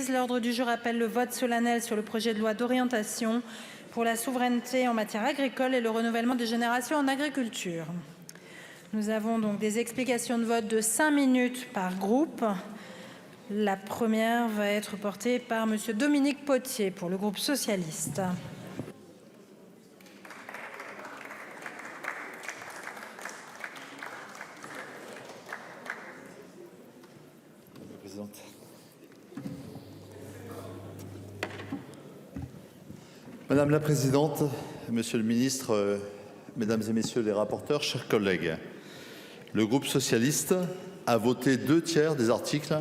reprise. L'ordre du jour appelle le vote solennel sur le projet de loi d'orientation pour la souveraineté en matière agricole et le renouvellement des générations en agriculture. Nous avons donc des explications de vote de 5 minutes par groupe. La première va être portée par Monsieur Dominique Potier pour le groupe socialiste. Madame la Présidente, Monsieur le Ministre, Mesdames et Messieurs les rapporteurs, chers collègues, le groupe socialiste a voté 2/3 des articles,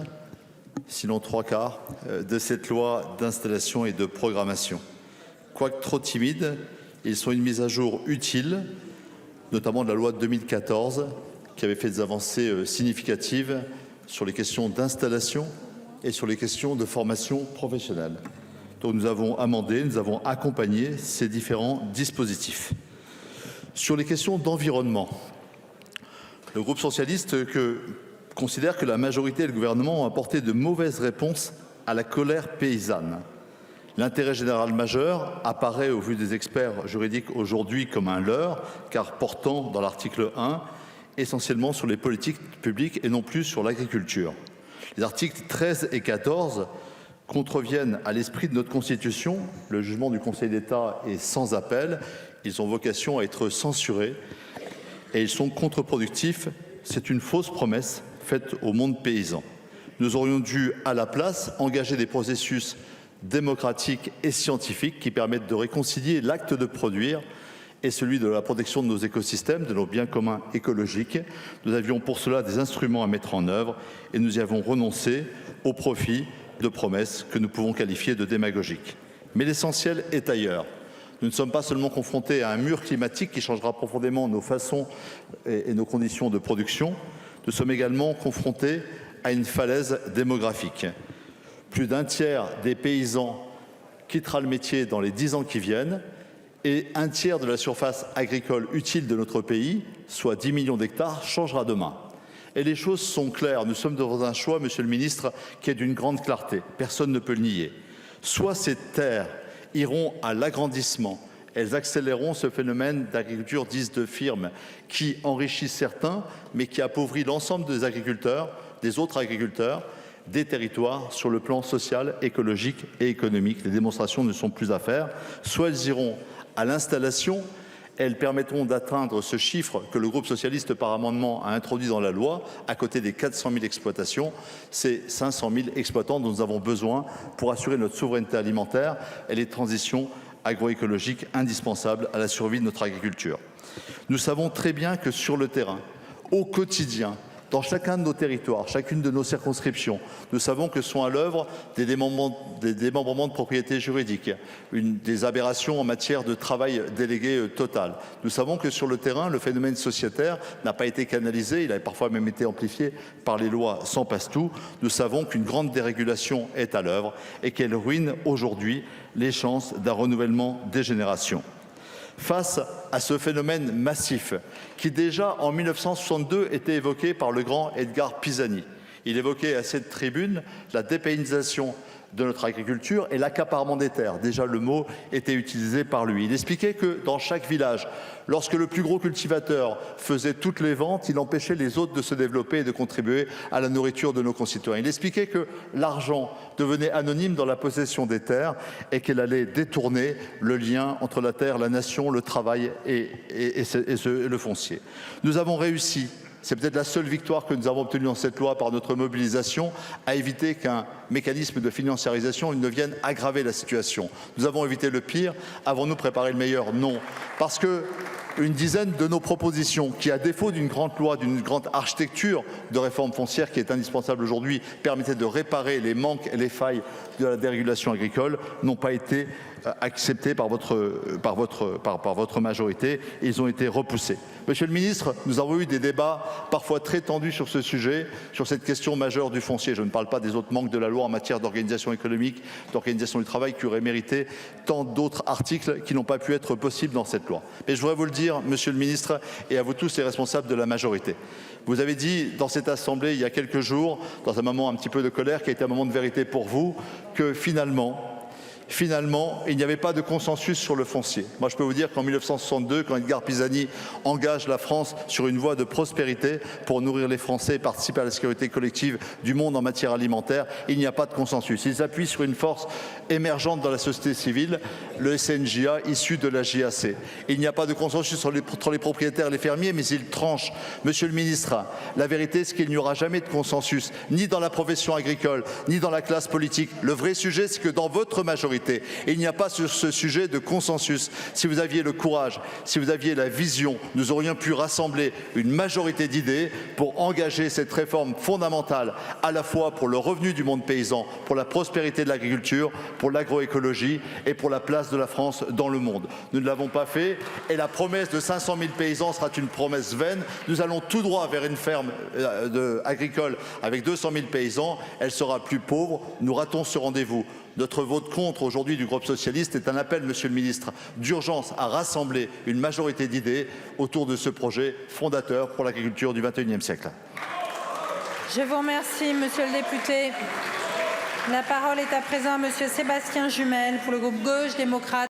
sinon 3/4, de cette loi d'installation et de programmation. Quoique trop timides, ils sont une mise à jour utile, notamment de la loi de 2014, qui avait fait des avancées significatives sur les questions d'installation et sur les questions de formation professionnelle. Donc nous avons amendé, nous avons accompagné ces différents dispositifs. Sur les questions d'environnement, le groupe socialiste considère que la majorité et le gouvernement ont apporté de mauvaises réponses à la colère paysanne. L'intérêt général majeur apparaît au vu des experts juridiques aujourd'hui comme un leurre, car portant dans l'article 1 essentiellement sur les politiques publiques et non plus sur l'agriculture. Les articles 13 et 14 contreviennent à l'esprit de notre Constitution. Le jugement du Conseil d'État est sans appel. Ils ont vocation à être censurés et ils sont contre-productifs. C'est une fausse promesse faite au monde paysan. Nous aurions dû, à la place, engager des processus démocratiques et scientifiques qui permettent de réconcilier l'acte de produire et celui de la protection de nos écosystèmes, de nos biens communs écologiques. Nous avions pour cela des instruments à mettre en œuvre et nous y avons renoncé au profit de promesses que nous pouvons qualifier de démagogiques. Mais l'essentiel est ailleurs. Nous ne sommes pas seulement confrontés à un mur climatique qui changera profondément nos façons et nos conditions de production, nous sommes également confrontés à une falaise démographique. Plus d'un tiers des paysans quittera le métier dans les 10 ans qui viennent et un tiers de la surface agricole utile de notre pays, soit 10 millions d'hectares, changera demain. Et les choses sont claires. Nous sommes devant un choix, Monsieur le Ministre, qui est d'une grande clarté. Personne ne peut le nier. Soit ces terres iront à l'agrandissement, elles accéléreront ce phénomène d'agriculture dite de firme qui enrichit certains, mais qui appauvrit l'ensemble des agriculteurs, des autres agriculteurs, des territoires sur le plan social, écologique et économique. Les démonstrations ne sont plus à faire. Soit elles iront à l'installation, elles permettront d'atteindre ce chiffre que le groupe socialiste par amendement a introduit dans la loi, à côté des 400 000 exploitations, c'est 500 000 exploitants dont nous avons besoin pour assurer notre souveraineté alimentaire et les transitions agroécologiques indispensables à la survie de notre agriculture. Nous savons très bien que sur le terrain, au quotidien, dans chacun de nos territoires, chacune de nos circonscriptions, nous savons que sont à l'œuvre des démembrements de propriété juridique, des aberrations en matière de travail délégué total. Nous savons que sur le terrain, le phénomène sociétaire n'a pas été canalisé, il a parfois même été amplifié par les lois sans passe-tout. Nous savons qu'une grande dérégulation est à l'œuvre et qu'elle ruine aujourd'hui les chances d'un renouvellement des générations. Face à ce phénomène massif qui déjà en 1962 était évoqué par le grand Edgar Pisani. Il évoquait à cette tribune la dépaysanisation de notre agriculture et l'accaparement des terres. Déjà le mot était utilisé par lui. Il expliquait que dans chaque village, lorsque le plus gros cultivateur faisait toutes les ventes, il empêchait les autres de se développer et de contribuer à la nourriture de nos concitoyens. Il expliquait que l'argent devenait anonyme dans la possession des terres et qu'elle allait détourner le lien entre la terre, la nation, le travail et le foncier. Nous avons réussi. C'est peut-être la seule victoire que nous avons obtenue dans cette loi par notre mobilisation, à éviter qu'un mécanisme de financiarisation ne vienne aggraver la situation. Nous avons évité le pire. Avons-nous préparé le meilleur? Non. Parce que une dizaine de nos propositions, qui à défaut d'une grande loi, d'une grande architecture de réforme foncière qui est indispensable aujourd'hui, permettaient de réparer les manques et les failles de la dérégulation agricole, n'ont pas été acceptés par votre majorité. Ils ont été repoussés. Monsieur le ministre, nous avons eu des débats parfois très tendus sur ce sujet, sur cette question majeure du foncier. Je ne parle pas des autres manques de la loi en matière d'organisation économique, d'organisation du travail qui auraient mérité tant d'autres articles qui n'ont pas pu être possibles dans cette loi. Mais je voudrais vous le dire, monsieur le ministre, et à vous tous les responsables de la majorité. Vous avez dit dans cette Assemblée il y a quelques jours, dans un moment un petit peu de colère qui a été un moment de vérité pour vous, que finalement, il n'y avait pas de consensus sur le foncier. Moi, je peux vous dire qu'en 1962, quand Edgar Pisani engage la France sur une voie de prospérité pour nourrir les Français et participer à la sécurité collective du monde en matière alimentaire, il n'y a pas de consensus. Il s'appuie sur une force émergente dans la société civile, le SNJA, issu de la JAC. Il n'y a pas de consensus entre les propriétaires et les fermiers, mais ils tranchent. Monsieur le ministre, la vérité, c'est qu'il n'y aura jamais de consensus, ni dans la profession agricole, ni dans la classe politique. Le vrai sujet, c'est que dans votre majorité, il n'y a pas sur ce sujet de consensus. Si vous aviez le courage, si vous aviez la vision, nous aurions pu rassembler une majorité d'idées pour engager cette réforme fondamentale, à la fois pour le revenu du monde paysan, pour la prospérité de l'agriculture, pour l'agroécologie et pour la place de la France dans le monde. Nous ne l'avons pas fait et la promesse de 500 000 paysans sera une promesse vaine. Nous allons tout droit vers une ferme agricole avec 200 000 paysans. Elle sera plus pauvre. Nous ratons ce rendez-vous. Notre vote contre aujourd'hui du groupe socialiste est un appel, monsieur le ministre, d'urgence à rassembler une majorité d'idées autour de ce projet fondateur pour l'agriculture du XXIe siècle. Je vous remercie, monsieur le député. La parole est à présent à monsieur Sébastien Jumel pour le groupe Gauche démocrate.